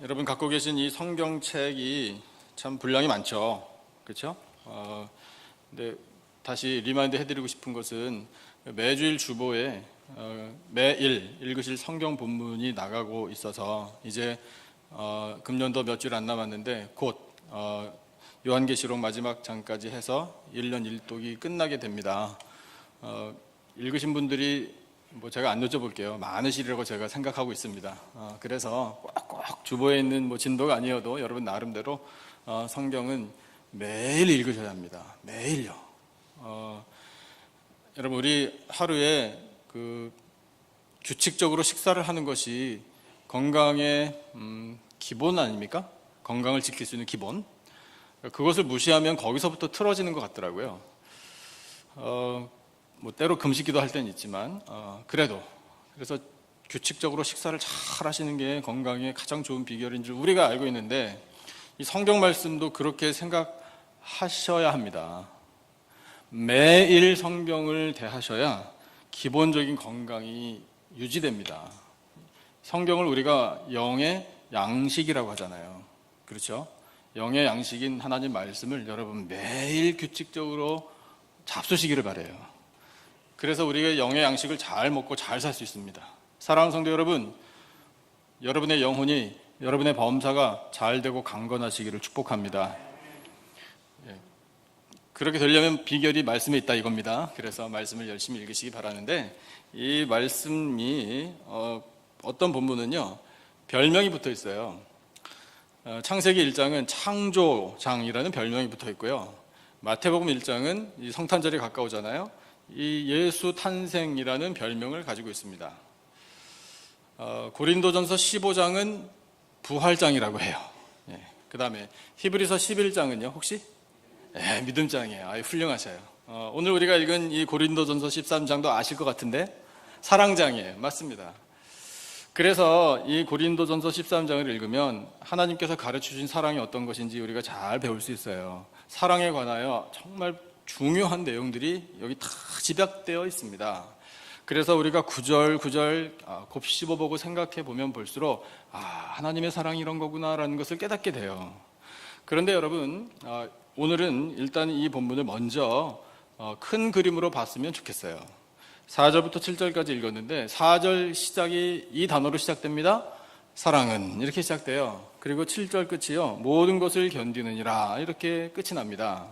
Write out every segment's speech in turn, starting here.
여러분 갖고 계신 이 성경책이 참 분량이 많죠, 그렇죠? 근데 다시 리마인드 해드리고 싶은 것은 매주일 주보에 매일 읽으실 성경 본문이 나가고 있어서 이제 금년도 몇 주일 안 남았는데 곧 요한계시록 마지막 장까지 해서 1년 1독이 끝나게 됩니다. 읽으신 분들이 제가 안 여쭤볼게요. 많으시리라고 제가 생각하고 있습니다. 그래서 꼭 주보에 있는 진도가 아니어도 여러분 나름대로 성경은 매일 읽으셔야 합니다. 매일요. 여러분 우리 하루에 규칙적으로 식사를 하는 것이 건강의 기본 아닙니까? 건강을 지킬 수 있는 기본. 그것을 무시하면 거기서부터 틀어지는 것 같더라고요. 때로 금식기도 할 때는 있지만 그래서 규칙적으로 식사를 잘 하시는 게 건강에 가장 좋은 비결인 줄 우리가 알고 있는데 이 성경 말씀도 그렇게 생각하셔야 합니다. 매일 성경을 대하셔야 기본적인 건강이 유지됩니다. 성경을 우리가 영의 양식이라고 하잖아요. 그렇죠? 영의 양식인 하나님 말씀을 여러분 매일 규칙적으로 잡수시기를 바라요. 그래서 우리가 영의 양식을 잘 먹고 잘 살 수 있습니다. 사랑하는 성도 여러분, 여러분의 영혼이, 여러분의 범사가 잘 되고 강건하시기를 축복합니다. 그렇게 되려면 비결이 말씀에 있다 이겁니다. 그래서 말씀을 열심히 읽으시기 바라는데 이 말씀이 어떤 본문은요 별명이 붙어 있어요. 창세기 1장은 창조장이라는 별명이 붙어 있고요. 마태복음 1장은 이 성탄절이 가까우잖아요. 이 예수 탄생이라는 별명을 가지고 있습니다. 고린도전서 15장은 부활장이라고 해요. 그 다음에 히브리서 11장은요 혹시? 믿음장이에요. 훌륭하셔요. 오늘 우리가 읽은 이 고린도전서 13장도 아실 것 같은데 사랑장이에요. 맞습니다. 그래서 이 고린도전서 13장을 읽으면 하나님께서 가르쳐주신 사랑이 어떤 것인지 우리가 잘 배울 수 있어요. 사랑에 관하여 정말 중요한 내용들이 여기 다 집약되어 있습니다. 그래서 우리가 구절구절 곱씹어보고 생각해 보면 볼수록 하나님의 사랑이 이런 거구나라는 것을 깨닫게 돼요. 그런데 여러분 오늘은 일단 이 본문을 먼저 큰 그림으로 봤으면 좋겠어요. 4절부터 7절까지 읽었는데 4절 시작이 이 단어로 시작됩니다. 사랑은 이렇게 시작돼요. 그리고 7절 끝이요 모든 것을 견디느니라 이렇게 끝이 납니다.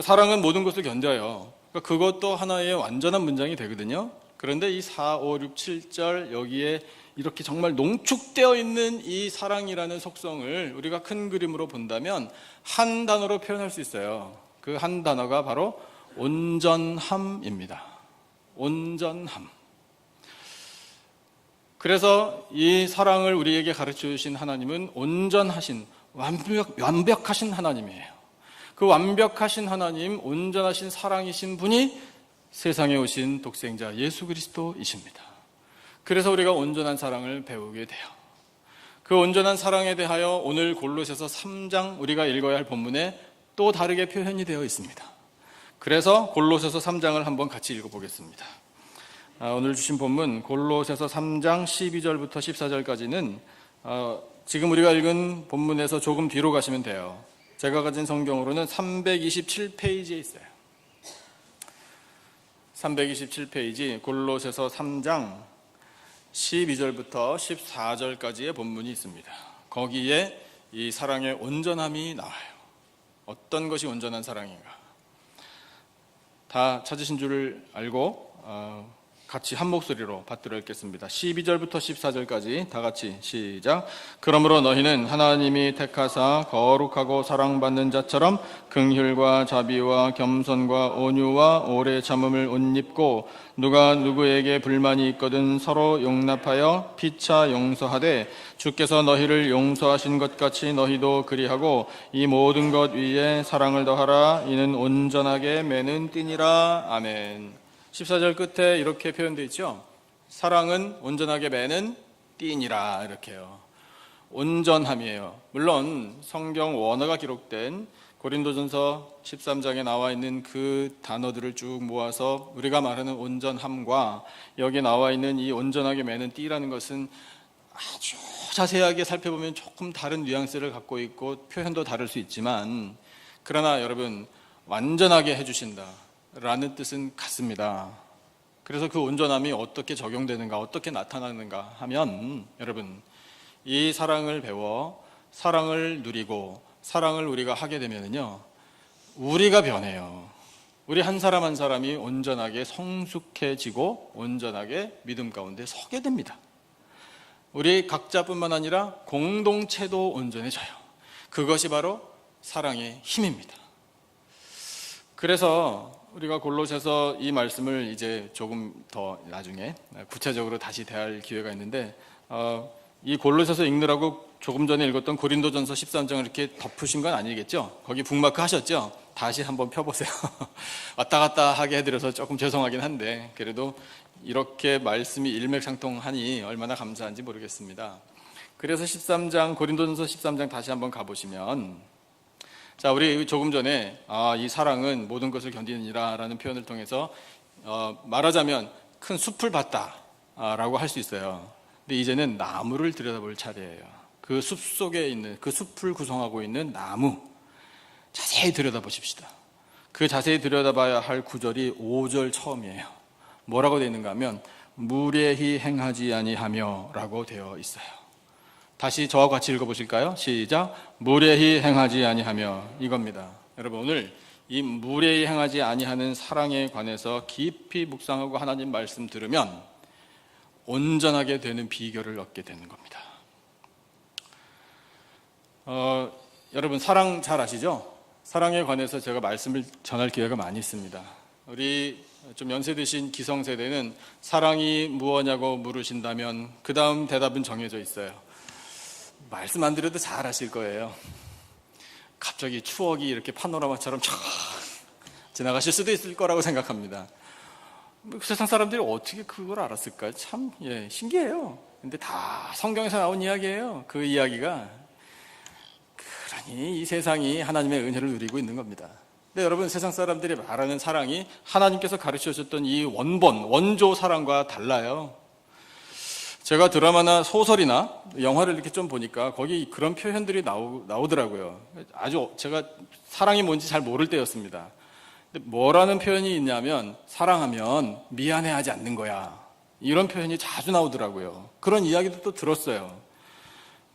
사랑은 모든 것을 견뎌요. 그것도 하나의 완전한 문장이 되거든요. 그런데 이 4, 5, 6, 7절 여기에 이렇게 정말 농축되어 있는 이 사랑이라는 속성을 우리가 큰 그림으로 본다면 한 단어로 표현할 수 있어요. 그 한 단어가 바로 온전함입니다. 온전함. 그래서 이 사랑을 우리에게 가르쳐 주신 하나님은 온전하신 완벽하신 하나님이에요. 그 완벽하신 하나님, 온전하신 사랑이신 분이 세상에 오신 독생자 예수 그리스도이십니다. 그래서 우리가 온전한 사랑을 배우게 돼요. 그 온전한 사랑에 대하여 오늘 골로새서 3장 우리가 읽어야 할 본문에 또 다르게 표현이 되어 있습니다. 그래서 골로새서 3장을 한번 같이 읽어보겠습니다. 오늘 주신 본문 골로새서 3장 12절부터 14절까지는 지금 우리가 읽은 본문에서 조금 뒤로 가시면 돼요. 제가 가진 성경으로는 327페이지에 있어요. 327페이지 골로새서 3장 12절부터 14절까지의 본문이 있습니다. 거기에 이 사랑의 온전함이 나와요. 어떤 것이 온전한 사랑인가? 다 찾으신 줄을 알고 같이 한 목소리로 받들어 읽겠습니다. 12절부터 14절까지 다 같이 시작. 그러므로 너희는 하나님이 택하사 거룩하고 사랑받는 자처럼 긍휼과 자비와 겸손과 온유와 오래 참음을 옷 입고 누가 누구에게 불만이 있거든 서로 용납하여 피차 용서하되 주께서 너희를 용서하신 것 같이 너희도 그리하고 이 모든 것 위에 사랑을 더하라. 이는 온전하게 매는 띠니라. 아멘. 14절 끝에 이렇게 표현되어 있죠. 사랑은 온전하게 매는 띠니라 이렇게요. 온전함이에요. 물론 성경 원어가 기록된 고린도전서 13장에 나와 있는 그 단어들을 쭉 모아서 우리가 말하는 온전함과 여기 나와 있는 이 온전하게 매는 띠라는 것은 아주 자세하게 살펴보면 조금 다른 뉘앙스를 갖고 있고 표현도 다를 수 있지만, 그러나 여러분, 완전하게 해주신다라는 뜻은 같습니다. 그래서 그 온전함이 어떻게 적용되는가, 어떻게 나타나는가 하면, 여러분, 이 사랑을 배워 사랑을 누리고 사랑을 우리가 하게 되면요, 우리가 변해요. 우리 한 사람 한 사람이 온전하게 성숙해지고 온전하게 믿음 가운데 서게 됩니다. 우리 각자뿐만 아니라 공동체도 온전해져요. 그것이 바로 사랑의 힘입니다. 그래서 우리가 골로새서 이 말씀을 이제 조금 더 나중에 구체적으로 다시 대할 기회가 있는데, 이 골로새서 읽느라고 조금 전에 읽었던 고린도전서 13장을 이렇게 덮으신 건 아니겠죠? 거기 북마크 하셨죠? 다시 한번 펴보세요. 왔다 갔다 하게 해드려서 조금 죄송하긴 한데, 그래도 이렇게 말씀이 일맥상통하니 얼마나 감사한지 모르겠습니다. 그래서 13장, 고린도전서 13장 다시 한번 가보시면, 자, 우리 조금 전에 이 사랑은 모든 것을 견디느니라 라는 표현을 통해서 말하자면 큰 숲을 봤다라고 할 수 있어요. 근데 이제는 나무를 들여다볼 차례예요. 그 숲 속에 있는, 그 숲을 구성하고 있는 나무, 자세히 들여다보십시다. 그 자세히 들여다봐야 할 구절이 5절 처음이에요. 뭐라고 되어 있는가 하면 무례히 행하지 아니하며 라고 되어 있어요. 다시 저와 같이 읽어보실까요? 시작. 무례히 행하지 아니하며, 이겁니다. 여러분, 오늘 이 무례히 행하지 아니하는 사랑에 관해서 깊이 묵상하고 하나님 말씀 들으면 온전하게 되는 비결을 얻게 되는 겁니다. 여러분, 사랑 잘 아시죠? 사랑에 관해서 제가 말씀을 전할 기회가 많이 있습니다. 우리 좀 연세 드신 기성세대는 사랑이 무엇냐고 물으신다면 그 다음 대답은 정해져 있어요. 말씀 안 드려도 잘 아실 거예요. 갑자기 추억이 이렇게 파노라마처럼 쫙 지나가실 수도 있을 거라고 생각합니다. 세상 사람들이 어떻게 그걸 알았을까요? 참 신기해요. 근데 다 성경에서 나온 이야기예요. 그 이야기가. 그러니 이 세상이 하나님의 은혜를 누리고 있는 겁니다. 근데 여러분, 세상 사람들이 말하는 사랑이 하나님께서 가르쳐 주셨던 이 원조 사랑과 달라요. 제가 드라마나 소설이나 영화를 이렇게 좀 보니까 거기 그런 표현들이 나오더라고요. 아주 제가 사랑이 뭔지 잘 모를 때였습니다. 근데 뭐라는 표현이 있냐면, 사랑하면 미안해하지 않는 거야, 이런 표현이 자주 나오더라고요. 그런 이야기도 또 들었어요.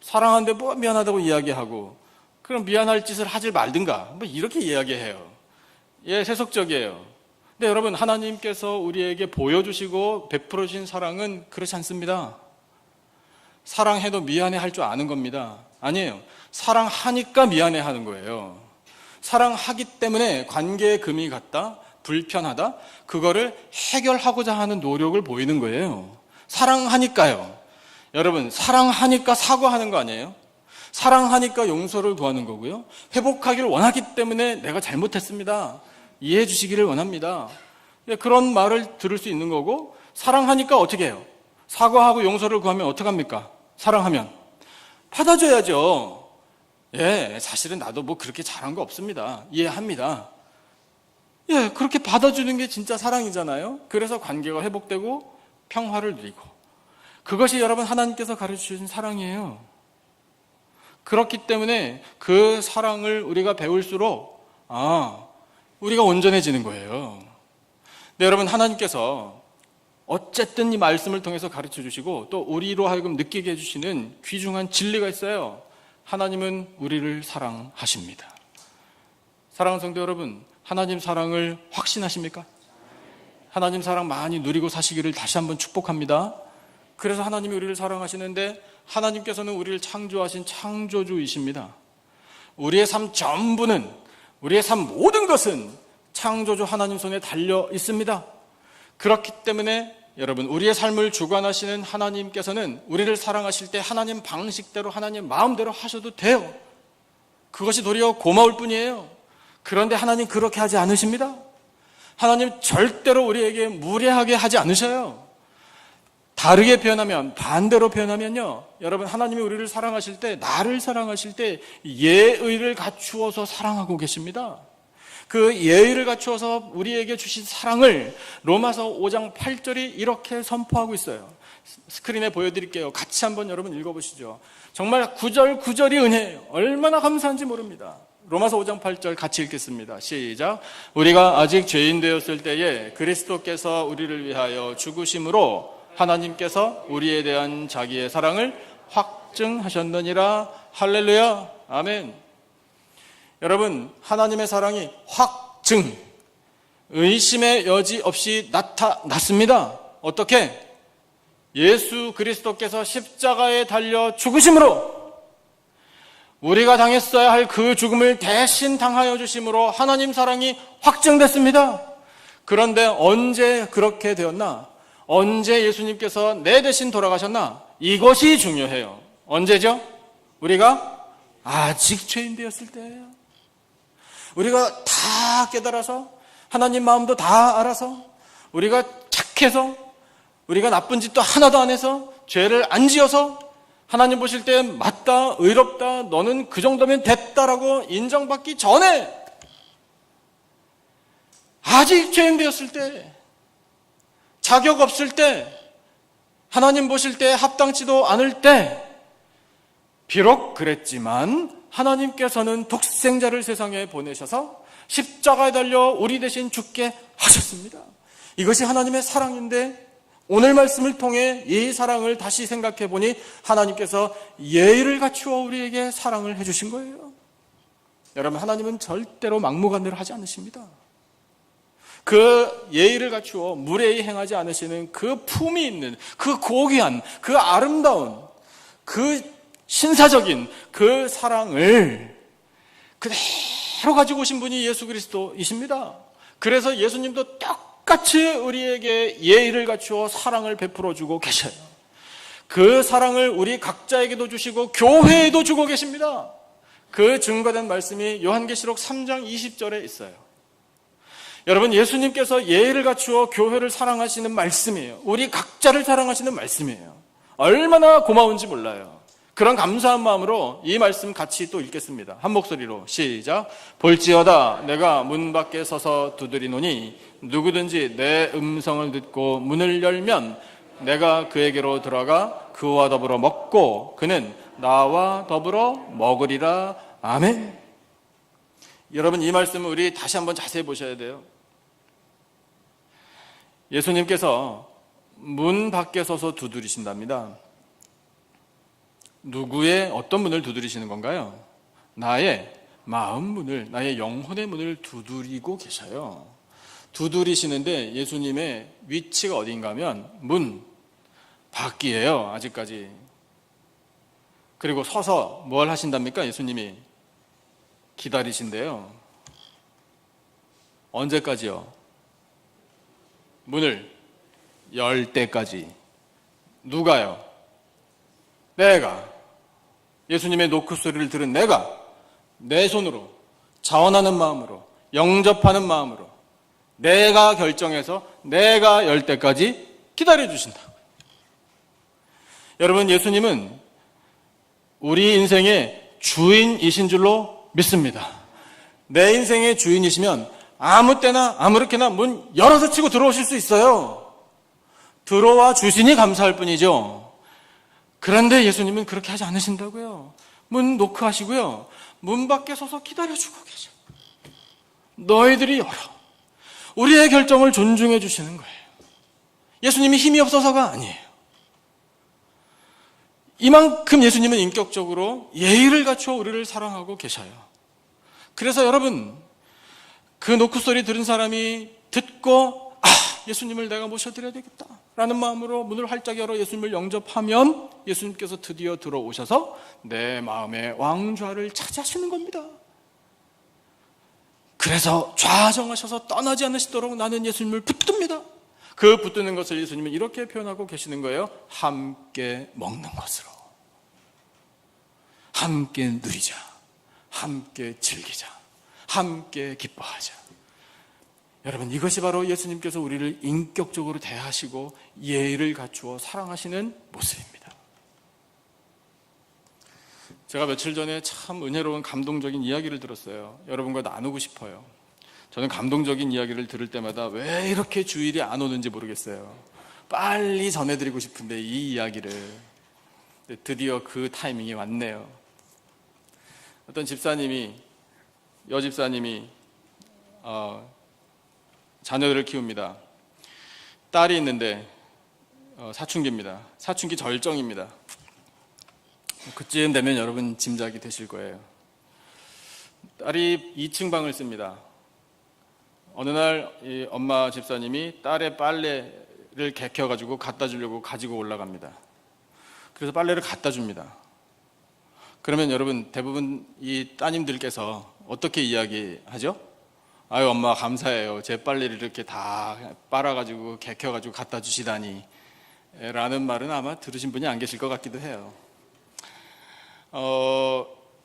사랑하는데 뭐 미안하다고 이야기하고, 그럼 미안할 짓을 하지 말든가, 뭐 이렇게 이야기해요. 세속적이에요. 근데 여러분, 하나님께서 우리에게 보여주시고 베풀어 주신 사랑은 그렇지 않습니다. 사랑해도 미안해할 줄 아는 겁니다. 아니에요. 사랑하니까 미안해하는 거예요. 사랑하기 때문에 관계에 금이 갔다, 불편하다, 그거를 해결하고자 하는 노력을 보이는 거예요. 사랑하니까요. 여러분, 사랑하니까 사과하는 거 아니에요? 사랑하니까 용서를 구하는 거고요. 회복하기를 원하기 때문에 내가 잘못했습니다, 이해해 주시기를 원합니다, 그런 말을 들을 수 있는 거고, 사랑하니까 어떻게 해요? 사과하고 용서를 구하면 어떡합니까? 사랑하면 받아줘야죠. 사실은 나도 뭐 그렇게 잘한 거 없습니다, 이해합니다. 그렇게 받아주는 게 진짜 사랑이잖아요. 그래서 관계가 회복되고 평화를 누리고, 그것이 여러분 하나님께서 가르쳐주신 사랑이에요. 그렇기 때문에 그 사랑을 우리가 배울수록 우리가 온전해지는 거예요. 근데 여러분, 하나님께서 어쨌든 이 말씀을 통해서 가르쳐 주시고 또 우리로 하여금 느끼게 해주시는 귀중한 진리가 있어요. 하나님은 우리를 사랑하십니다. 사랑하는 성도 여러분, 하나님 사랑을 확신하십니까? 하나님 사랑 많이 누리고 사시기를 다시 한번 축복합니다. 그래서 하나님이 우리를 사랑하시는데, 하나님께서는 우리를 창조하신 창조주이십니다. 우리의 삶 전부는, 우리의 삶 모든 것은 창조주 하나님 손에 달려 있습니다. 그렇기 때문에 여러분, 우리의 삶을 주관하시는 하나님께서는 우리를 사랑하실 때 하나님 방식대로, 하나님 마음대로 하셔도 돼요. 그것이 도리어 고마울 뿐이에요. 그런데 하나님 그렇게 하지 않으십니다. 하나님 절대로 우리에게 무례하게 하지 않으셔요. 다르게 표현하면, 반대로 표현하면요, 여러분, 하나님이 우리를 사랑하실 때, 나를 사랑하실 때 예의를 갖추어서 사랑하고 계십니다. 그 예의를 갖추어서 우리에게 주신 사랑을 로마서 5장 8절이 이렇게 선포하고 있어요. 스크린에 보여드릴게요. 같이 한번 여러분 읽어보시죠. 정말 구절 구절이 은혜예요. 얼마나 감사한지 모릅니다. 로마서 5장 8절 같이 읽겠습니다. 시작. 우리가 아직 죄인 되었을 때에 그리스도께서 우리를 위하여 죽으심으로 하나님께서 우리에 대한 자기의 사랑을 확증하셨느니라. 할렐루야. 아멘. 여러분, 하나님의 사랑이 확증, 의심의 여지 없이 나타났습니다. 어떻게? 예수 그리스도께서 십자가에 달려 죽으심으로, 우리가 당했어야 할 그 죽음을 대신 당하여 주심으로 하나님 사랑이 확증됐습니다. 그런데 언제 그렇게 되었나? 언제 예수님께서 내 대신 돌아가셨나? 이것이 중요해요. 언제죠? 우리가 아직 죄인 되었을 때예요. 우리가 다 깨달아서, 하나님 마음도 다 알아서, 우리가 착해서, 우리가 나쁜 짓도 하나도 안 해서, 죄를 안 지어서 하나님 보실 때 맞다, 의롭다, 너는 그 정도면 됐다라고 인정받기 전에, 아직 죄인 되었을 때, 자격 없을 때, 하나님 보실 때 합당치도 않을 때, 비록 그랬지만 하나님께서는 독생자를 세상에 보내셔서 십자가에 달려 우리 대신 죽게 하셨습니다. 이것이 하나님의 사랑인데, 오늘 말씀을 통해 이 사랑을 다시 생각해 보니 하나님께서 예의를 갖추어 우리에게 사랑을 해주신 거예요. 여러분, 하나님은 절대로 막무가내로 하지 않으십니다. 그 예의를 갖추어 무례히 행하지 않으시는 그 품이 있는, 그 고귀한, 그 아름다운, 그 신사적인 그 사랑을 그대로 가지고 오신 분이 예수 그리스도이십니다. 그래서 예수님도 똑같이 우리에게 예의를 갖추어 사랑을 베풀어 주고 계셔요. 그 사랑을 우리 각자에게도 주시고 교회에도 주고 계십니다. 그 증거된 말씀이 요한계시록 3장 20절에 있어요. 여러분, 예수님께서 예의를 갖추어 교회를 사랑하시는 말씀이에요. 우리 각자를 사랑하시는 말씀이에요. 얼마나 고마운지 몰라요. 그런 감사한 마음으로 이 말씀 같이 또 읽겠습니다. 한 목소리로 시작. 볼지어다 내가 문 밖에 서서 두드리노니 누구든지 내 음성을 듣고 문을 열면 내가 그에게로 들어가 그와 더불어 먹고 그는 나와 더불어 먹으리라. 아멘. 여러분, 이 말씀을 우리 다시 한번 자세히 보셔야 돼요. 예수님께서 문 밖에 서서 두드리신답니다. 누구의 어떤 문을 두드리시는 건가요? 나의 마음 문을, 나의 영혼의 문을 두드리고 계셔요. 두드리시는데 예수님의 위치가 어딘가 하면 문 밖이에요. 아직까지. 그리고 서서 뭘 하신답니까? 예수님이 기다리신대요. 언제까지요? 문을 열 때까지. 누가요? 내가. 예수님의 노크소리를 들은 내가 내 손으로 자원하는 마음으로 영접하는 마음으로 내가 결정해서 내가 열 때까지 기다려주신다고요. 여러분, 예수님은 우리 인생의 주인이신 줄로 믿습니다. 내 인생의 주인이시면 아무 때나 아무렇게나 문 열어서 치고 들어오실 수 있어요. 들어와 주시니 감사할 뿐이죠. 그런데 예수님은 그렇게 하지 않으신다고요. 문 노크하시고요, 문 밖에 서서 기다려주고 계셔. 너희들이 열어. 우리의 결정을 존중해 주시는 거예요. 예수님이 힘이 없어서가 아니에요. 이만큼 예수님은 인격적으로 예의를 갖추어 우리를 사랑하고 계셔요. 그래서 여러분, 그 노크 소리 들은 사람이 듣고 예수님을 내가 모셔드려야 되겠다 라는 마음으로 문을 활짝 열어 예수님을 영접하면 예수님께서 드디어 들어오셔서 내 마음의 왕좌를 차지하시는 겁니다. 그래서 좌정하셔서 떠나지 않으시도록 나는 예수님을 붙듭니다. 그 붙드는 것을 예수님은 이렇게 표현하고 계시는 거예요. 함께 먹는 것으로. 함께 누리자. 함께 즐기자. 함께 기뻐하자. 여러분, 이것이 바로 예수님께서 우리를 인격적으로 대하시고 예의를 갖추어 사랑하시는 모습입니다. 제가 며칠 전에 참 은혜로운 감동적인 이야기를 들었어요. 여러분과 나누고 싶어요. 저는 감동적인 이야기를 들을 때마다 왜 이렇게 주일이 안 오는지 모르겠어요. 빨리 전해드리고 싶은데 이 이야기를 드디어 그 타이밍이 왔네요. 어떤 집사님이 여집사님이 자녀들을 키웁니다. 딸이 있는데 사춘기입니다. 사춘기 절정입니다. 그쯤 되면 여러분 짐작이 되실 거예요. 딸이 2층 방을 씁니다. 어느 날 이 엄마 집사님이 딸의 빨래를 개켜가지고 갖다 주려고 가지고 올라갑니다. 그래서 빨래를 갖다 줍니다. 그러면 여러분 대부분 이 따님들께서 어떻게 이야기하죠? 아유 엄마 감사해요. 제 빨래를 이렇게 다 빨아가지고 개켜가지고 갖다 주시다니 라는 말은 아마 들으신 분이 안 계실 것 같기도 해요.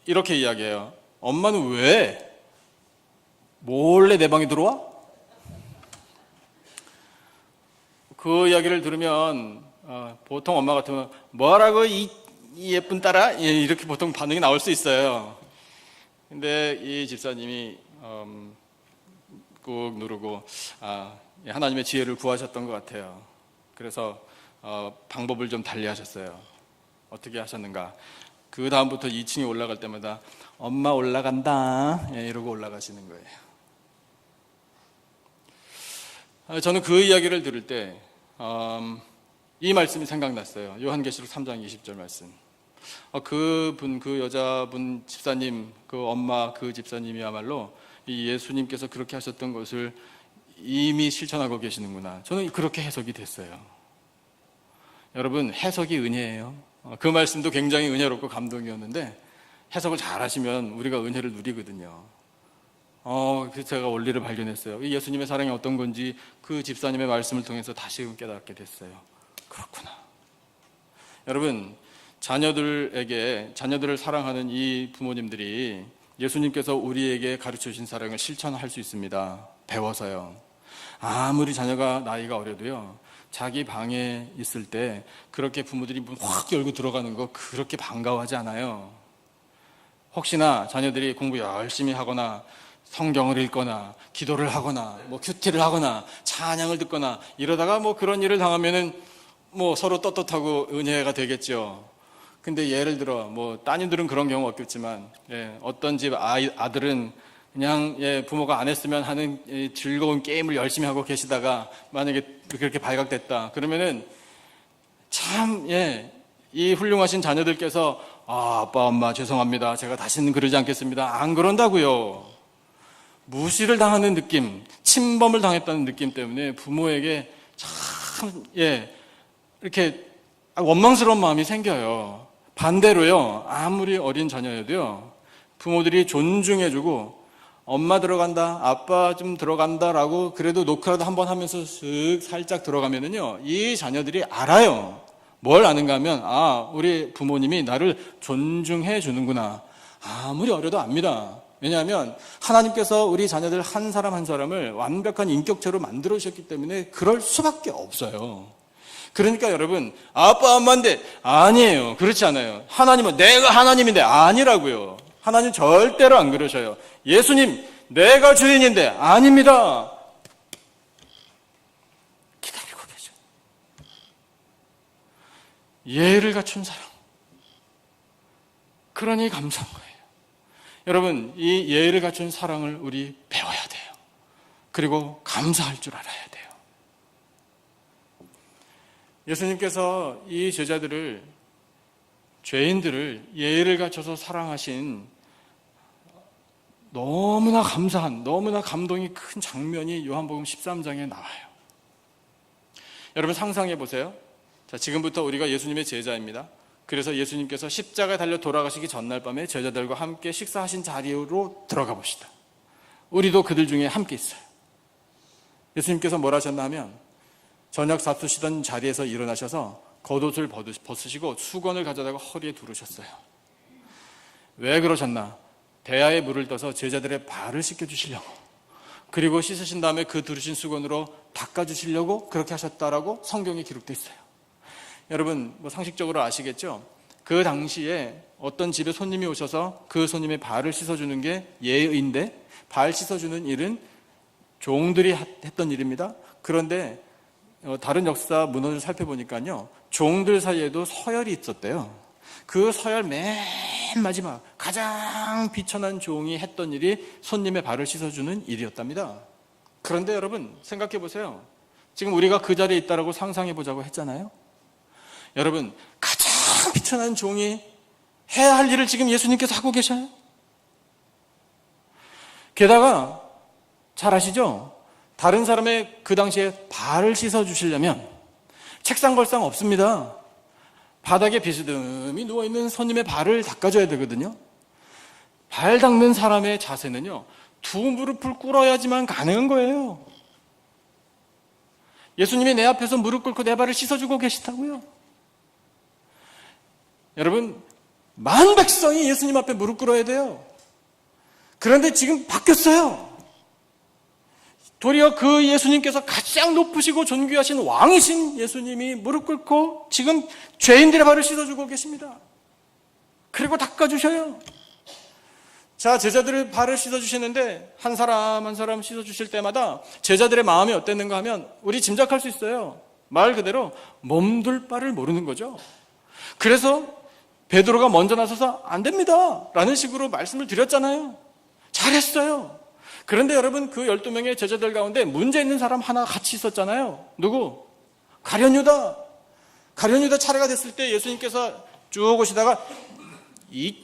이렇게 이야기해요. 엄마는 왜 몰래 내 방에 들어와? 그 이야기를 들으면 보통 엄마 같으면 뭐라고 이 예쁜 딸아? 이렇게 보통 반응이 나올 수 있어요. 근데 이 집사님이 꾹 누르고 하나님의 지혜를 구하셨던 것 같아요. 그래서 방법을 좀 달리 하셨어요. 어떻게 하셨는가? 그 다음부터 2층에 올라갈 때마다 엄마 올라간다 이러고 올라가시는 거예요. 저는 그 이야기를 들을 때 이 말씀이 생각났어요. 요한계시록 3장 20절 말씀. 그 여자분 집사님, 그 엄마 그 집사님이야말로 이 예수님께서 그렇게 하셨던 것을 이미 실천하고 계시는구나. 저는 그렇게 해석이 됐어요. 여러분, 해석이 은혜예요. 그 말씀도 굉장히 은혜롭고 감동이었는데 해석을 잘 하시면 우리가 은혜를 누리거든요. 그래서 제가 원리를 발견했어요. 예수님의 사랑이 어떤 건지 그 집사님의 말씀을 통해서 다시금 깨닫게 됐어요. 그렇구나. 여러분, 자녀들을 사랑하는 이 부모님들이 예수님께서 우리에게 가르쳐 주신 사랑을 실천할 수 있습니다. 배워서요. 아무리 자녀가 나이가 어려도요, 자기 방에 있을 때 그렇게 부모들이 문 확 열고 들어가는 거 그렇게 반가워하지 않아요. 혹시나 자녀들이 공부 열심히 하거나 성경을 읽거나 기도를 하거나 큐티를 하거나 찬양을 듣거나 이러다가 그런 일을 당하면은 서로 떳떳하고 은혜가 되겠죠. 근데 예를 들어 따님들은 그런 경우 없겠지만 어떤 집 아들은 그냥 부모가 안 했으면 하는 즐거운 게임을 열심히 하고 계시다가 만약에 그렇게 발각됐다 그러면은 참 이 훌륭하신 자녀들께서 아빠 엄마 죄송합니다. 제가 다시는 그러지 않겠습니다. 안 그런다고요. 무시를 당하는 느낌, 침범을 당했다는 느낌 때문에 부모에게 참 이렇게 원망스러운 마음이 생겨요. 반대로요, 아무리 어린 자녀여도요, 부모들이 존중해주고 엄마 들어간다, 아빠 좀 들어간다라고 그래도 노크라도 한번 하면서 쓱 살짝 들어가면은요, 이 자녀들이 알아요. 뭘 아는가 하면 우리 부모님이 나를 존중해 주는구나. 아무리 어려도 압니다. 왜냐하면 하나님께서 우리 자녀들 한 사람 한 사람을 완벽한 인격체로 만들어 주셨기 때문에 그럴 수밖에 없어요. 그러니까 여러분, 아빠 엄마인데 아니에요. 그렇지 않아요. 하나님은 내가 하나님인데 아니라고요. 하나님 절대로 안 그러셔요. 예수님 내가 주인인데 아닙니다. 기다리고 계셔. 예를 갖춘 사랑. 그러니 감사한 거예요. 여러분, 이 예를 갖춘 사랑을 우리 배워야 돼요. 그리고 감사할 줄 알아야 돼요. 예수님께서 이 제자들을, 죄인들을 예를 갖춰서 사랑하신 너무나 감사한, 너무나 감동이 큰 장면이 요한복음 13장에 나와요. 여러분 상상해 보세요. 자, 지금부터 우리가 예수님의 제자입니다. 그래서 예수님께서 십자가에 달려 돌아가시기 전날 밤에 제자들과 함께 식사하신 자리로 들어가 봅시다. 우리도 그들 중에 함께 있어요. 예수님께서 뭘 하셨나 하면 저녁 잡수시던 자리에서 일어나셔서 겉옷을 벗으시고 수건을 가져다가 허리에 두르셨어요. 왜 그러셨나? 대야에 물을 떠서 제자들의 발을 씻겨주시려고, 그리고 씻으신 다음에 그 두르신 수건으로 닦아주시려고 그렇게 하셨다라고 성경에 기록되어 있어요. 여러분 상식적으로 아시겠죠? 그 당시에 어떤 집에 손님이 오셔서 그 손님의 발을 씻어주는 게 예의인데, 발 씻어주는 일은 종들이 했던 일입니다. 그런데 다른 역사 문헌을 살펴보니까요, 종들 사이에도 서열이 있었대요. 그 서열 맨 마지막 가장 비천한 종이 했던 일이 손님의 발을 씻어주는 일이었답니다. 그런데 여러분 생각해 보세요. 지금 우리가 그 자리에 있다라고 상상해 보자고 했잖아요. 여러분, 가장 비천한 종이 해야 할 일을 지금 예수님께서 하고 계셔요. 게다가 잘 아시죠? 다른 사람의 그 당시에 발을 씻어주시려면 책상걸상 없습니다. 바닥에 비스듬히 누워있는 손님의 발을 닦아줘야 되거든요. 발 닦는 사람의 자세는요, 두 무릎을 꿇어야지만 가능한 거예요. 예수님이 내 앞에서 무릎 꿇고 내 발을 씻어주고 계시다고요. 여러분, 만 백성이 예수님 앞에 무릎 꿇어야 돼요. 그런데 지금 바뀌었어요. 도리어 그 예수님께서 가장 높으시고 존귀하신 왕이신 예수님이 무릎 꿇고 지금 죄인들의 발을 씻어주고 계십니다. 그리고 닦아주셔요. 자, 제자들의 발을 씻어주시는데 한 사람 한 사람 씻어주실 때마다 제자들의 마음이 어땠는가 하면 우리 짐작할 수 있어요. 말 그대로 몸둘 바를 모르는 거죠. 그래서 베드로가 먼저 나서서 안 됩니다 라는 식으로 말씀을 드렸잖아요. 잘했어요. 그런데 여러분, 그 12명의 제자들 가운데 문제 있는 사람 하나 같이 있었잖아요. 누구? 가룟유다. 가룟유다 차례가 됐을 때 예수님께서 쭉 오시다가 이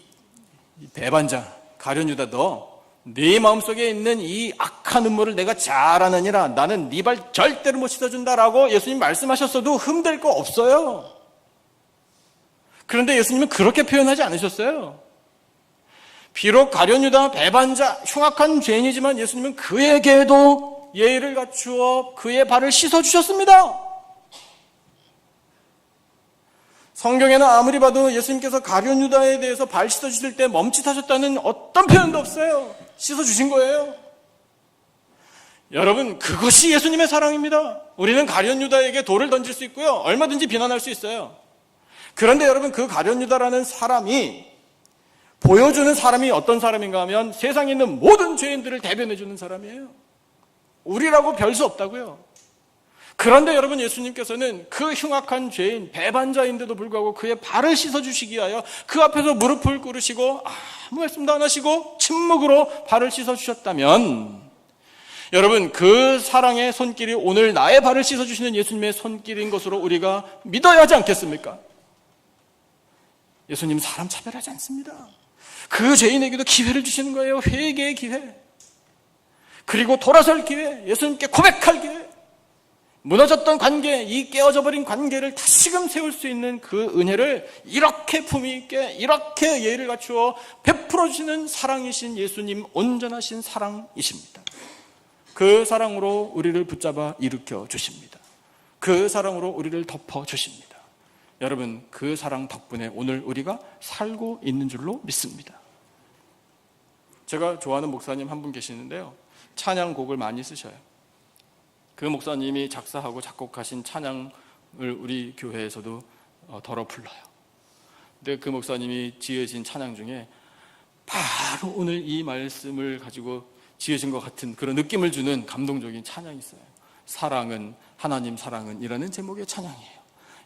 배반자 가룟유다, 너 네 마음속에 있는 이 악한 음모를 내가 잘 아느니라. 나는 네 발 절대로 못 씻어준다라고 예수님 말씀하셨어도 흠될 거 없어요. 그런데 예수님은 그렇게 표현하지 않으셨어요. 비록 가룟유다, 배반자, 흉악한 죄인이지만 예수님은 그에게도 예의를 갖추어 그의 발을 씻어주셨습니다. 성경에는 아무리 봐도 예수님께서 가룟유다에 대해서 발 씻어주실 때 멈칫하셨다는 어떤 표현도 없어요. 씻어주신 거예요. 여러분, 그것이 예수님의 사랑입니다. 우리는 가룟유다에게 돌을 던질 수 있고요, 얼마든지 비난할 수 있어요. 그런데 여러분, 그 가룟유다라는 사람이 보여주는 사람이 어떤 사람인가 하면 세상에 있는 모든 죄인들을 대변해주는 사람이에요. 우리라고 별 수 없다고요. 그런데 여러분, 예수님께서는 그 흉악한 죄인, 배반자인데도 불구하고 그의 발을 씻어주시기 위하여 그 앞에서 무릎을 꿇으시고 아무 말씀도 안 하시고 침묵으로 발을 씻어주셨다면, 여러분, 그 사랑의 손길이 오늘 나의 발을 씻어주시는 예수님의 손길인 것으로 우리가 믿어야 하지 않겠습니까? 예수님 사람 차별하지 않습니다. 그 죄인에게도 기회를 주시는 거예요. 회개의 기회, 그리고 돌아설 기회, 예수님께 고백할 기회, 무너졌던 관계, 이 깨어져 버린 관계를 다시금 세울 수 있는 그 은혜를 이렇게 품위 있게, 이렇게 예의를 갖추어 베풀어 주시는 사랑이신 예수님, 온전하신 사랑이십니다. 그 사랑으로 우리를 붙잡아 일으켜 주십니다. 그 사랑으로 우리를 덮어 주십니다. 여러분, 그 사랑 덕분에 오늘 우리가 살고 있는 줄로 믿습니다. 제가 좋아하는 목사님 한 분 계시는데요, 찬양곡을 많이 쓰셔요. 그 목사님이 작사하고 작곡하신 찬양을 우리 교회에서도 덜어 불러요. 근데 그 목사님이 지으신 찬양 중에 바로 오늘 이 말씀을 가지고 지으신 것 같은 그런 느낌을 주는 감동적인 찬양이 있어요. 사랑은, 하나님 사랑은 이라는 제목의 찬양이에요.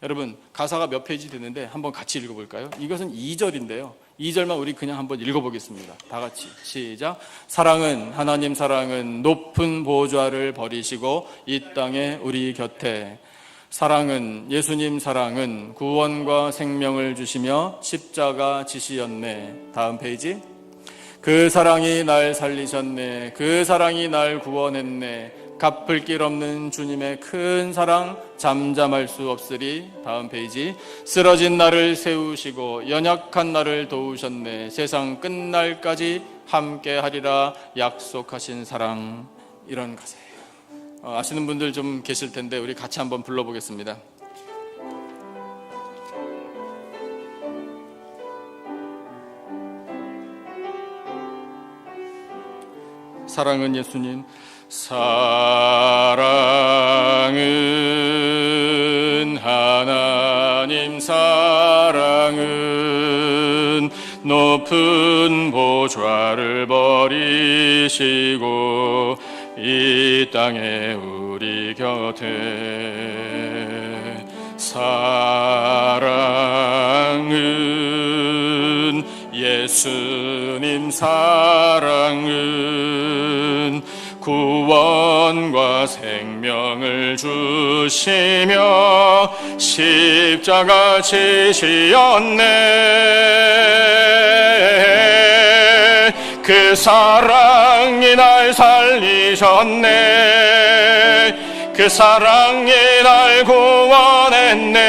여러분, 가사가 몇 페이지 되는데 한번 같이 읽어볼까요? 이것은 2절인데요 2절만 우리 그냥 한번 읽어보겠습니다. 다 같이 시작. 사랑은, 하나님 사랑은 높은 보좌를 버리시고 이 땅에 우리 곁에, 사랑은, 예수님 사랑은 구원과 생명을 주시며 십자가 지시었네. 다음 페이지. 그 사랑이 날 살리셨네. 그 사랑이 날 구원했네. 갚을 길 없는 주님의 큰 사랑 잠잠할 수 없으리. 다음 페이지. 쓰러진 나를 세우시고 연약한 나를 도우셨네. 세상 끝날까지 함께 하리라 약속하신 사랑. 이런 가사예요. 아시는 분들 좀 계실 텐데 우리 같이 한번 불러보겠습니다. 사랑은 예수님, 사랑은 하나님 사랑은 높은 보좌를 버리시고 이 땅에 우리 우리 곁에. 사랑은, 예수님 사랑은 구원과 생명을 주시며 십자가 지시었네. 그 사랑이 날 살리셨네. 그 사랑이 날 구원했네.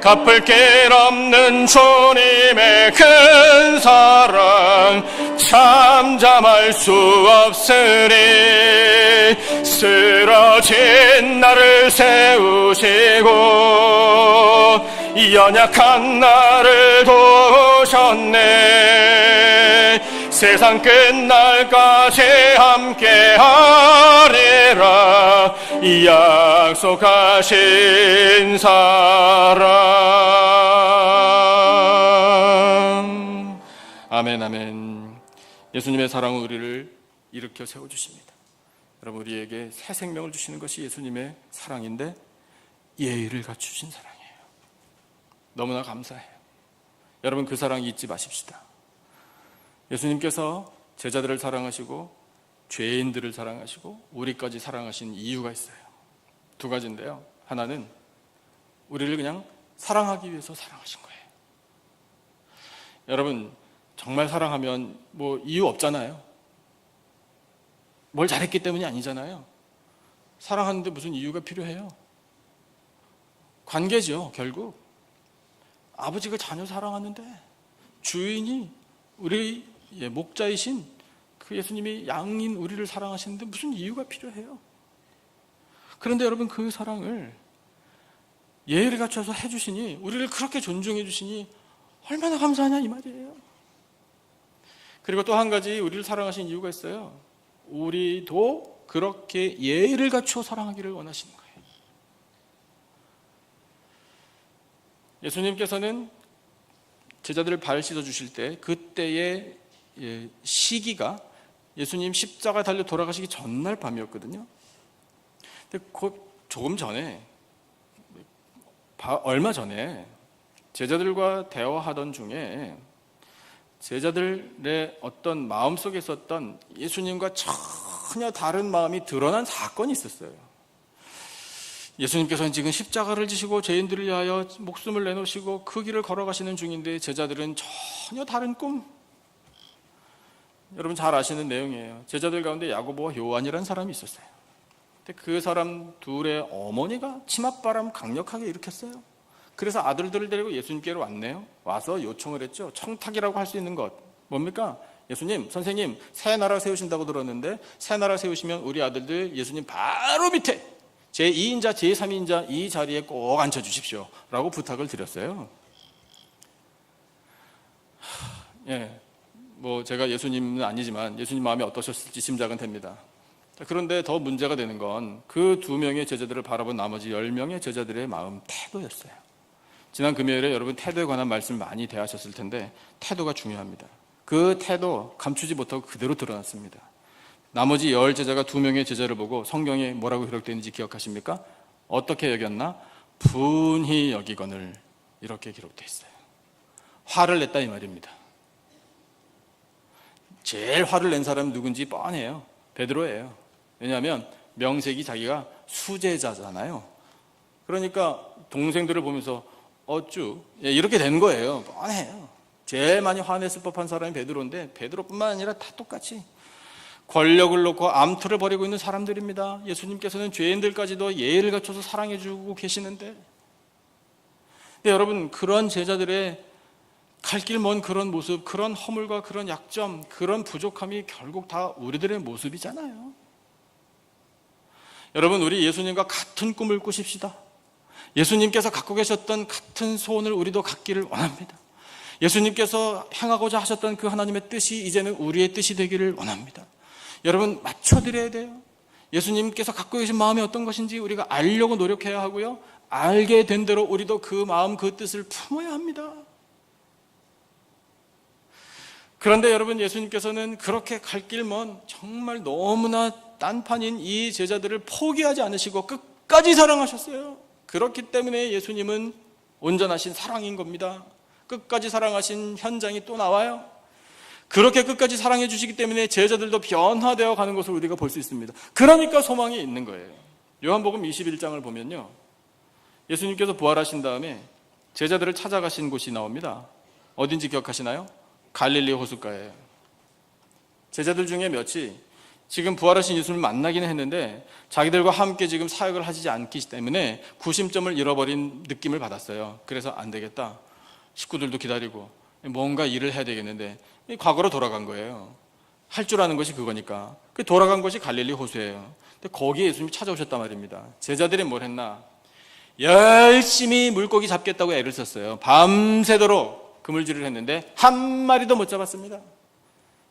갚을 길 없는 주님의 큰 사랑 참잠할 수 없으리. 쓰러진 나를 세우시고 연약한 나를 도우셨네. 세상 끝날까지 함께하리라 약속하신 사랑. 아멘, 아멘. 예수님의 사랑은 우리를 일으켜 세워주십니다. 여러분, 우리에게 새 생명을 주시는 것이 예수님의 사랑인데 예의를 갖추신 사랑이에요. 너무나 감사해요. 여러분, 그 사랑 잊지 마십시다. 예수님께서 제자들을 사랑하시고 죄인들을 사랑하시고 우리까지 사랑하신 이유가 있어요. 두 가지인데요. 하나는 우리를 그냥 사랑하기 위해서 사랑하신 거예요. 여러분, 정말 사랑하면 뭐 이유 없잖아요. 뭘 잘했기 때문이 아니잖아요. 사랑하는데 무슨 이유가 필요해요? 관계죠, 결국. 아버지가 자녀 사랑하는데 주인이 우리 목자이신 그 예수님이 양인 우리를 사랑하시는데 무슨 이유가 필요해요? 그런데 여러분, 그 사랑을 예의를 갖춰서 해주시니, 우리를 그렇게 존중해 주시니 얼마나 감사하냐 이 말이에요. 그리고 또 한 가지 우리를 사랑하신 이유가 있어요. 우리도 그렇게 예의를 갖추어 사랑하기를 원하시는 거예요. 예수님께서는 제자들을 발 씻어 주실 때 그때의 시기가 예수님 십자가 달려 돌아가시기 전날 밤이었거든요. 근데 조금 전에, 얼마 전에 제자들과 대화하던 중에 제자들의 어떤 마음속에 있었던 예수님과 전혀 다른 마음이 드러난 사건이 있었어요. 예수님께서는 지금 십자가를 지시고 죄인들을 위하여 목숨을 내놓으시고 그 길을 걸어가시는 중인데 제자들은 전혀 다른 꿈. 여러분 잘 아시는 내용이에요. 제자들 가운데 야고보와 요한이라는 사람이 있었어요. 근데 그 사람 둘의 어머니가 치맛바람 강력하게 일으켰어요. 그래서 아들들을 데리고 예수님께로 왔네요. 와서 요청을 했죠. 청탁이라고 할 수 있는 것 뭡니까? 예수님, 선생님, 새 나라 세우신다고 들었는데 새 나라 세우시면 우리 아들들 예수님 바로 밑에 제2인자, 제3인자 이 자리에 꼭 앉혀주십시오 라고 부탁을 드렸어요. 뭐 제가 예수님은 아니지만 예수님 마음이 어떠셨을지 짐작은 됩니다. 그런데 더 문제가 되는 건 그 2명의 제자들을 바라본 나머지 10명의 제자들의 마음 태도였어요. 지난 금요일에 여러분 태도에 관한 말씀을 많이 대하셨을 텐데 태도가 중요합니다. 그 태도 감추지 못하고 그대로 드러났습니다. 나머지 10 제자가 2명의 제자를 보고 성경에 뭐라고 기록되어 있는지 기억하십니까? 어떻게 여겼나? 분히 여기거늘 이렇게 기록되어 있어요. 화를 냈다 이 말입니다. 제일 화를 낸 사람은 누군지 뻔해요. 베드로예요. 왜냐하면 명색이 자기가 수제자잖아요. 그러니까 동생들을 보면서 어쭈 이렇게 된 거예요. 뻔해요. 제일 많이 화냈을 법한 사람이 베드로인데 베드로뿐만 아니라 다 똑같이 권력을 놓고 암투를 벌이고 있는 사람들입니다. 예수님께서는 죄인들까지도 예의를 갖춰서 사랑해주고 계시는데, 근데 여러분 그런 제자들의 갈 길 먼 그런 모습, 그런 허물과 그런 약점, 그런 부족함이 결국 다 우리들의 모습이잖아요. 여러분, 우리 예수님과 같은 꿈을 꾸십시다. 예수님께서 갖고 계셨던 같은 소원을 우리도 갖기를 원합니다. 예수님께서 행하고자 하셨던 그 하나님의 뜻이 이제는 우리의 뜻이 되기를 원합니다. 여러분, 맞춰드려야 돼요. 예수님께서 갖고 계신 마음이 어떤 것인지 우리가 알려고 노력해야 하고요, 알게 된 대로 우리도 그 마음, 그 뜻을 품어야 합니다. 그런데 여러분, 예수님께서는 그렇게 갈 길 먼 정말 너무나 딴판인 이 제자들을 포기하지 않으시고 끝까지 사랑하셨어요. 그렇기 때문에 예수님은 온전하신 사랑인 겁니다. 끝까지 사랑하신 현장이 또 나와요. 그렇게 끝까지 사랑해 주시기 때문에 제자들도 변화되어 가는 것을 우리가 볼 수 있습니다. 그러니까 소망이 있는 거예요. 요한복음 21장을 보면요, 예수님께서 부활하신 다음에 제자들을 찾아가신 곳이 나옵니다. 어딘지 기억하시나요? 갈릴리 호숫가예요. 제자들 중에 몇이 지금 부활하신 예수님을 만나기는 했는데 자기들과 함께 지금 사역을 하지 않기 때문에 구심점을 잃어버린 느낌을 받았어요. 그래서 안 되겠다, 식구들도 기다리고 뭔가 일을 해야 되겠는데 과거로 돌아간 거예요. 할 줄 아는 것이 그거니까. 돌아간 것이 갈릴리 호수예요. 근데 거기에 예수님이 찾아오셨단 말입니다. 제자들이 뭘 했나? 열심히 물고기 잡겠다고 애를 썼어요. 밤새도록 그물질을 했는데 한 마리도 못 잡았습니다.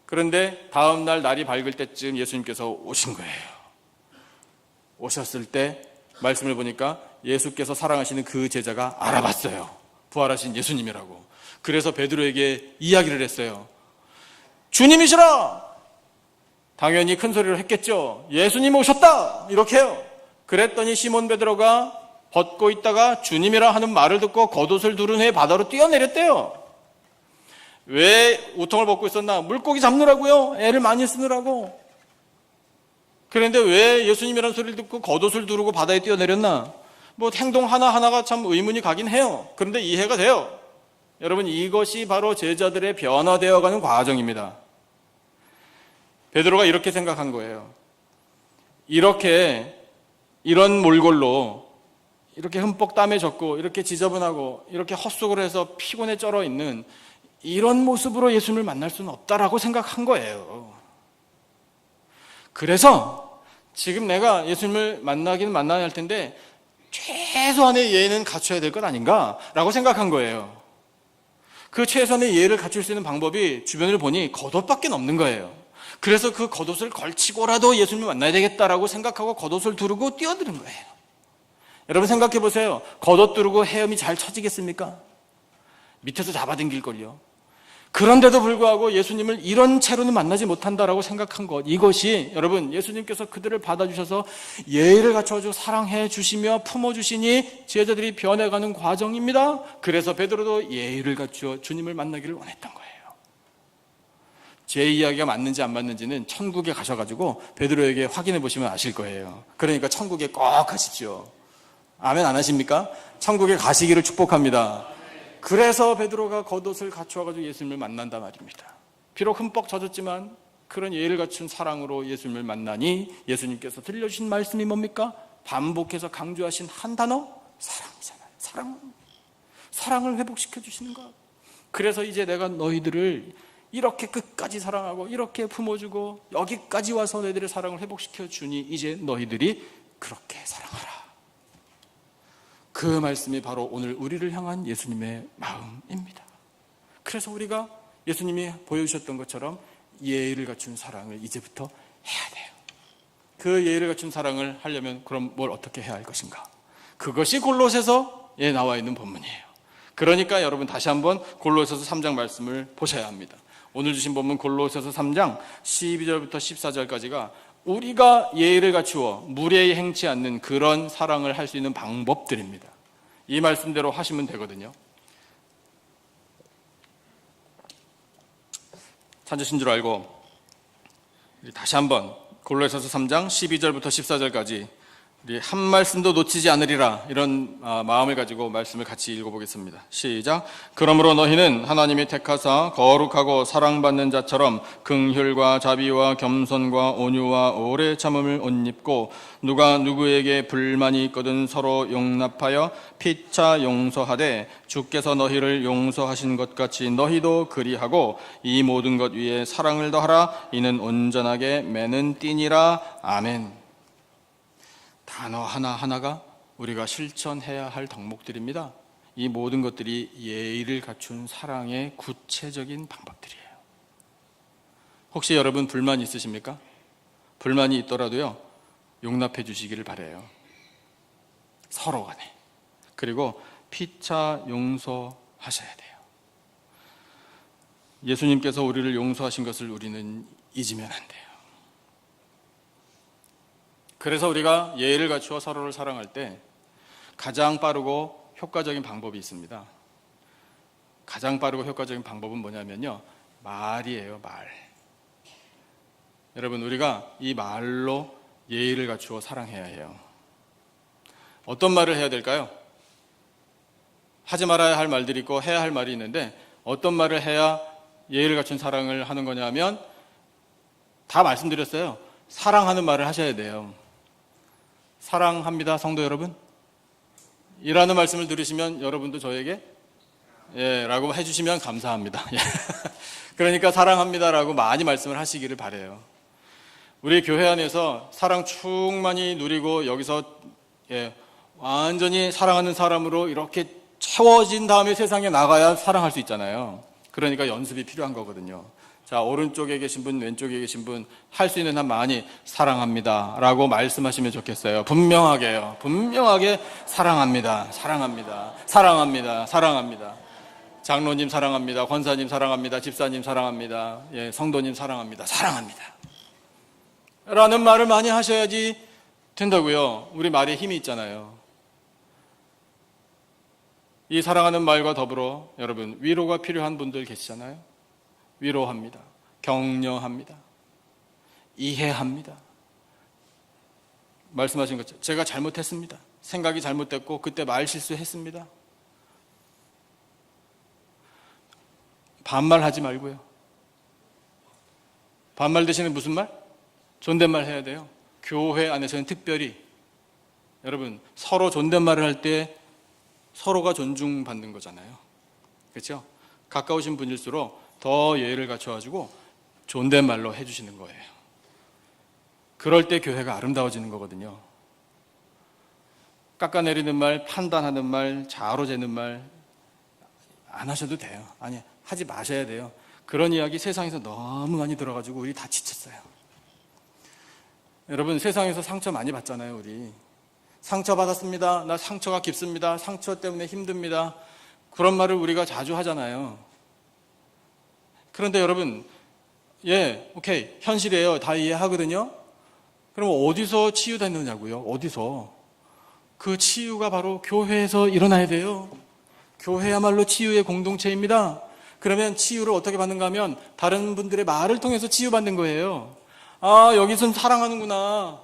그런데 다음 날 날이 밝을 때쯤 예수님께서 오신 거예요. 오셨을 때 말씀을 보니까 예수께서 사랑하시는 그 제자가 알아봤어요. 부활하신 예수님이라고. 그래서 베드로에게 이야기를 했어요. 주님이시라! 당연히 큰 소리로 했겠죠. 예수님 오셨다! 이렇게 해요. 그랬더니 시몬 베드로가 벗고 있다가 주님이라 하는 말을 듣고 겉옷을 두른 후에 바다로 뛰어내렸대요. 왜 우통을 벗고 있었나? 물고기 잡느라고요. 애를 많이 쓰느라고. 그런데 왜 예수님이라는 소리를 듣고 겉옷을 두르고 바다에 뛰어내렸나? 뭐 행동 하나하나가 참 의문이 가긴 해요. 그런데 이해가 돼요. 여러분, 이것이 바로 제자들의 변화되어가는 과정입니다. 베드로가 이렇게 생각한 거예요. 이런 몰골로 이렇게 흠뻑 땀에 젖고 이렇게 지저분하고 이렇게 헛속으로 해서 피곤에 쩔어 있는 이런 모습으로 예수님을 만날 수는 없다라고 생각한 거예요. 그래서 지금 내가 예수님을 만나기는 만나야 할 텐데 최소한의 예의는 갖춰야 될 것 아닌가라고 생각한 거예요. 그 최소한의 예의를 갖출 수 있는 방법이 주변을 보니 겉옷밖에 없는 거예요. 그래서 그 겉옷을 걸치고라도 예수님을 만나야 되겠다라고 생각하고 겉옷을 두르고 뛰어드는 거예요. 여러분 생각해 보세요. 겉옷 두르고 헤엄이 잘 쳐지겠습니까? 밑에서 잡아당길걸요. 그런데도 불구하고 예수님을 이런 채로는 만나지 못한다라고 생각한 것, 이것이 여러분 예수님께서 그들을 받아주셔서 예의를 갖춰주고 사랑해 주시며 품어주시니 제자들이 변해가는 과정입니다. 그래서 베드로도 예의를 갖추어 주님을 만나기를 원했던 거예요. 제 이야기가 맞는지 안 맞는지는 천국에 가셔가지고 베드로에게 확인해 보시면 아실 거예요. 그러니까 천국에 꼭 가십시오. 아멘 안 하십니까? 천국에 가시기를 축복합니다. 그래서 베드로가 겉옷을 갖추어가지고 예수님을 만난단 말입니다. 비록 흠뻑 젖었지만 그런 예의를 갖춘 사랑으로 예수님을 만나니 예수님께서 들려주신 말씀이 뭡니까? 반복해서 강조하신 한 단어? 사랑이잖아요. 사랑을 회복시켜 주시는 것. 그래서 이제 내가 너희들을 이렇게 끝까지 사랑하고 이렇게 품어주고 여기까지 와서 너희들의 사랑을 회복시켜 주니 이제 너희들이 그렇게 사랑하라. 그 말씀이 바로 오늘 우리를 향한 예수님의 마음입니다. 그래서 우리가 예수님이 보여주셨던 것처럼 예의를 갖춘 사랑을 이제부터 해야 돼요. 그 예의를 갖춘 사랑을 하려면 그럼 뭘 어떻게 해야 할 것인가? 그것이 골로새서에 나와 있는 본문이에요. 그러니까 여러분 다시 한번 골로새서 3장 말씀을 보셔야 합니다. 오늘 주신 본문 골로새서 3장 12절부터 14절까지가 우리가 예의를 갖추어 무례히 행치 않는 그런 사랑을 할 수 있는 방법들입니다. 이 말씀대로 하시면 되거든요. 찾으신 줄 알고 다시 한번 골로새서 3장 12절부터 14절까지 우리 한 말씀도 놓치지 않으리라 이런 마음을 가지고 말씀을 같이 읽어보겠습니다. 시작. 그러므로 너희는 하나님이 택하사 거룩하고 사랑받는 자처럼 긍휼과 자비와 겸손과 온유와 오래 참음을 옷 입고 누가 누구에게 불만이 있거든 서로 용납하여 피차 용서하되 주께서 너희를 용서하신 것 같이 너희도 그리하고 이 모든 것 위에 사랑을 더하라. 이는 온전하게 매는 띠니라. 아멘. 단어 하나하나가 우리가 실천해야 할 덕목들입니다. 이 모든 것들이 예의를 갖춘 사랑의 구체적인 방법들이에요. 혹시 여러분 불만 있으십니까? 불만이 있더라도요, 용납해 주시기를 바라요. 서로 간에. 그리고 피차 용서하셔야 돼요. 예수님께서 우리를 용서하신 것을 우리는 잊으면 안 돼요. 그래서 우리가 예의를 갖추어 서로를 사랑할 때 가장 빠르고 효과적인 방법이 있습니다. 가장 빠르고 효과적인 방법은 뭐냐면요, 말이에요. 말. 여러분, 우리가 이 말로 예의를 갖추어 사랑해야 해요. 어떤 말을 해야 될까요? 하지 말아야 할 말들이 있고 해야 할 말이 있는데, 어떤 말을 해야 예의를 갖춘 사랑을 하는 거냐면, 다 말씀드렸어요. 사랑하는 말을 하셔야 돼요. 사랑합니다, 성도 여러분. 이라는 말씀을 들으시면 여러분도 저에게 라고 해주시면 감사합니다. 그러니까 사랑합니다라고 많이 말씀을 하시기를 바라요. 우리 교회 안에서 사랑 충만히 누리고 여기서 완전히 사랑하는 사람으로 이렇게 채워진 다음에 세상에 나가야 사랑할 수 있잖아요. 그러니까 연습이 필요한 거거든요. 자, 오른쪽에 계신 분, 왼쪽에 계신 분, 할 수 있는 한 많이 사랑합니다 라고 말씀하시면 좋겠어요. 분명하게요. 분명하게 사랑합니다. 사랑합니다. 사랑합니다. 사랑합니다. 장로님 사랑합니다. 권사님 사랑합니다. 집사님 사랑합니다. 성도님 사랑합니다. 사랑합니다. 라는 말을 많이 하셔야지 된다고요. 우리 말에 힘이 있잖아요. 이 사랑하는 말과 더불어 여러분, 위로가 필요한 분들 계시잖아요. 위로합니다. 격려합니다. 이해합니다. 말씀하신 것처럼 제가 잘못했습니다. 생각이 잘못됐고 그때 말 실수했습니다. 반말하지 말고요. 반말 대신에 무슨 말? 존댓말 해야 돼요. 교회 안에서는 특별히 여러분, 서로 존댓말을 할 때 서로가 존중받는 거잖아요. 그렇죠? 가까우신 분일수록 더 예의를 갖춰가지고 존댓말로 해주시는 거예요. 그럴 때 교회가 아름다워지는 거거든요. 깎아내리는 말, 판단하는 말, 자로재는 말 안 하셔도 돼요. 아니, 하지 마셔야 돼요. 그런 이야기 세상에서 너무 많이 들어가지고 우리 다 지쳤어요. 여러분, 세상에서 상처 많이 받잖아요. 우리 상처 받았습니다. 나 상처가 깊습니다. 상처 때문에 힘듭니다. 그런 말을 우리가 자주 하잖아요. 그런데 여러분, 오케이, 현실이에요. 다 이해하거든요. 그럼 어디서 치유됐느냐고요? 어디서? 그 치유가 바로 교회에서 일어나야 돼요. 교회야말로 치유의 공동체입니다. 그러면 치유를 어떻게 받는가 하면 다른 분들의 말을 통해서 치유받는 거예요. 아, 여기선 사랑하는구나.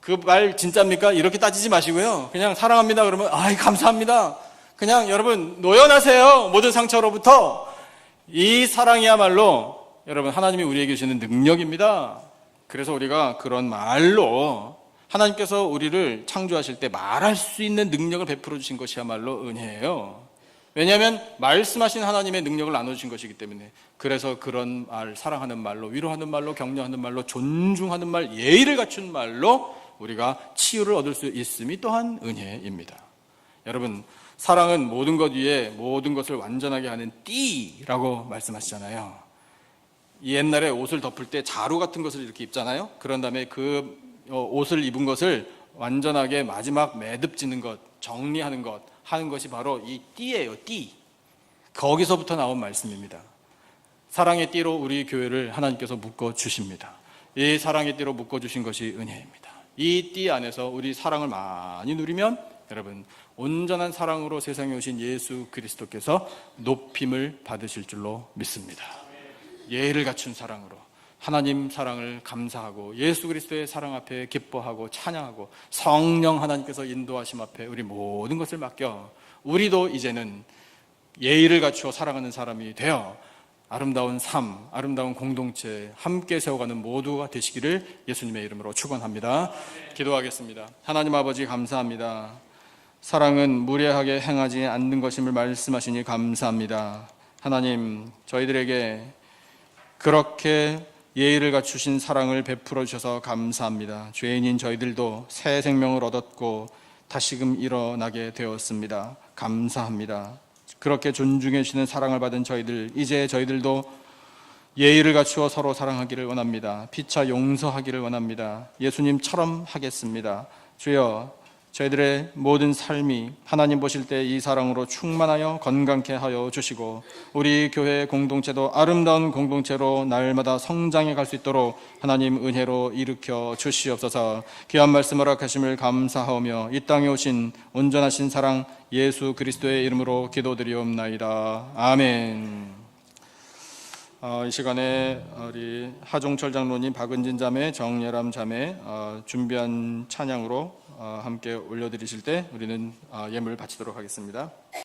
그 말 진짜입니까? 이렇게 따지지 마시고요. 그냥 사랑합니다 그러면 아이 감사합니다. 그냥 여러분 노연하세요. 모든 상처로부터. 이 사랑이야말로 여러분 하나님이 우리에게 주시는 능력입니다. 그래서 우리가 그런 말로 하나님께서 우리를 창조하실 때 말할 수 있는 능력을 베풀어 주신 것이야말로 은혜예요. 왜냐하면 말씀하신 하나님의 능력을 나눠주신 것이기 때문에. 그래서 그런 말, 사랑하는 말로, 위로하는 말로, 격려하는 말로, 존중하는 말, 예의를 갖춘 말로 우리가 치유를 얻을 수 있음이 또한 은혜입니다. 여러분, 사랑은 모든 것 위에 모든 것을 완전하게 하는 띠라고 말씀하시잖아요. 옛날에 옷을 덮을 때 자루 같은 것을 이렇게 입잖아요. 그런 다음에 그 옷을 입은 것을 완전하게 마지막 매듭 짓는 것, 정리하는 것, 하는 것이 바로 이 띠예요. 띠. 거기서부터 나온 말씀입니다. 사랑의 띠로 우리 교회를 하나님께서 묶어주십니다. 이 사랑의 띠로 묶어주신 것이 은혜입니다. 이 띠 안에서 우리 사랑을 많이 누리면 여러분 온전한 사랑으로 세상에 오신 예수 그리스도께서 높임을 받으실 줄로 믿습니다. 예의를 갖춘 사랑으로 하나님 사랑을 감사하고 예수 그리스도의 사랑 앞에 기뻐하고 찬양하고 성령 하나님께서 인도하심 앞에 우리 모든 것을 맡겨 우리도 이제는 예의를 갖추어 살아가는 사람이 되어 아름다운 삶, 아름다운 공동체 함께 세워가는 모두가 되시기를 예수님의 이름으로 축원합니다. 기도하겠습니다. 하나님 아버지 감사합니다. 사랑은 무례하게 행하지 않는 것임을 말씀하시니 감사합니다. 하나님, 저희들에게 그렇게 예의를 갖추신 사랑을 베풀어 주셔서 감사합니다. 죄인인 저희들도 새 생명을 얻었고 다시금 일어나게 되었습니다. 감사합니다. 그렇게 존중해 주시는 사랑을 받은 저희들, 이제 저희들도 예의를 갖추어 서로 사랑하기를 원합니다. 피차 용서하기를 원합니다. 예수님처럼 하겠습니다. 주여, 저희들의 모든 삶이 하나님 보실 때 이 사랑으로 충만하여 건강케 하여 주시고 우리 교회 공동체도 아름다운 공동체로 날마다 성장해 갈 수 있도록 하나님 은혜로 일으켜 주시옵소서. 귀한 말씀 허락하심을 감사하오며 이 땅에 오신 온전하신 사랑 예수 그리스도의 이름으로 기도드리옵나이다. 아멘. 이 시간에 우리 하종철 장로님, 박은진 자매, 정예람 자매 준비한 찬양으로 함께 올려드리실 때 우리는 예물 바치도록 하겠습니다.